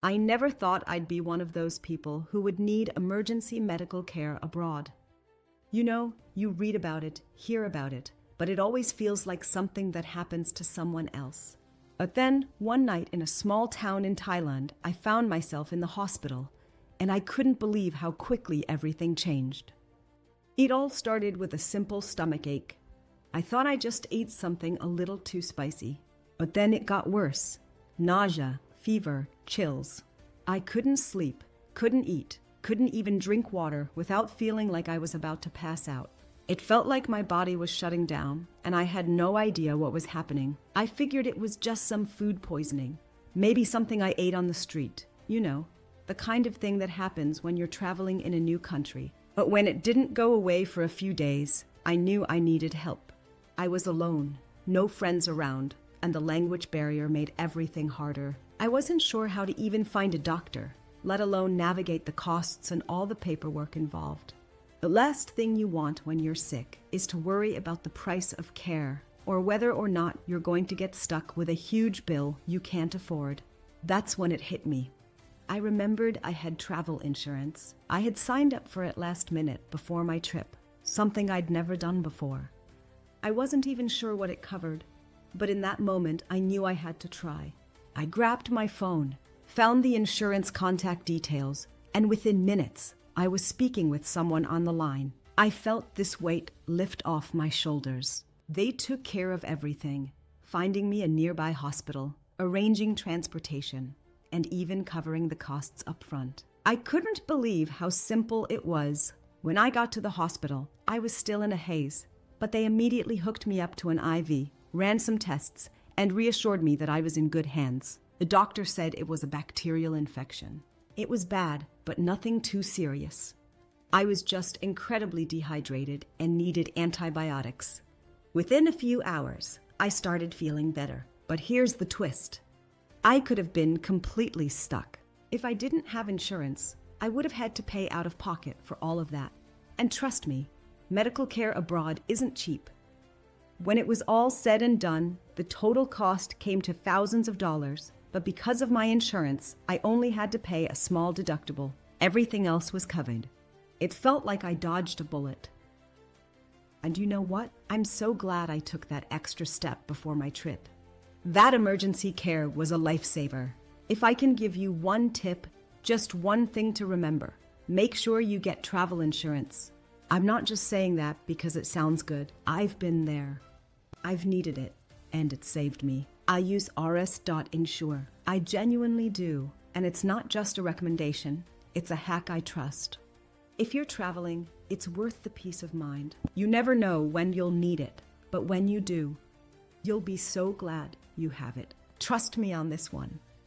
I never thought I'd be one of those people who would need emergency medical care abroad. You know, you read about it, hear about it, but it always feels like something that happens to someone else. But then, one night in a small town in Thailand, I found myself in the hospital, and I couldn't believe how quickly everything changed. It all started with a simple stomachache. I thought I just ate something a little too spicy. But then it got worse. Nausea, fever, chills. I couldn't sleep, couldn't eat, couldn't even drink water without feeling like I was about to pass out. It felt like my body was shutting down, and I had no idea what was happening. I figured it was just some food poisoning. Maybe something I ate on the street. You know, the kind of thing that happens when you're traveling in a new country. But when it didn't go away for a few days, I knew I needed help. I was alone, no friends around, and the language barrier made everything harder. I wasn't sure how to even find a doctor, let alone navigate the costs and all the paperwork involved. The last thing you want when you're sick is to worry about the price of care or whether or not you're going to get stuck with a huge bill you can't afford. That's when it hit me. I remembered I had travel insurance. I had signed up for it last minute before my trip, something I'd never done before. I wasn't even sure what it covered, but in that moment I knew I had to try. I grabbed my phone, found the insurance contact details, and within minutes, I was speaking with someone on the line. I felt this weight lift off my shoulders. They took care of everything, finding me a nearby hospital, arranging transportation, and even covering the costs up front. I couldn't believe how simple it was. When I got to the hospital, I was still in a haze, but they immediately hooked me up to an IV, ran some tests, and reassured me that I was in good hands. The doctor said it was a bacterial infection. It was bad, but nothing too serious. I was just incredibly dehydrated and needed antibiotics. Within a few hours, I started feeling better. But here's the twist. I could have been completely stuck. If I didn't have insurance, I would have had to pay out of pocket for all of that. And trust me, medical care abroad isn't cheap. When it was all said and done, the total cost came to thousands of dollars. But because of my insurance, I only had to pay a small deductible. Everything else was covered. It felt like I dodged a bullet. And you know what? I'm so glad I took that extra step before my trip. That emergency care was a lifesaver. If I can give you one tip, just one thing to remember, make sure you get travel insurance. I'm not just saying that because it sounds good. I've been there. I've needed it, and it saved me. I use rs.insure. I genuinely do, and it's not just a recommendation, it's a hack I trust. If you're traveling, it's worth the peace of mind. You never know when you'll need it, but when you do, you'll be so glad you have it. Trust me on this one.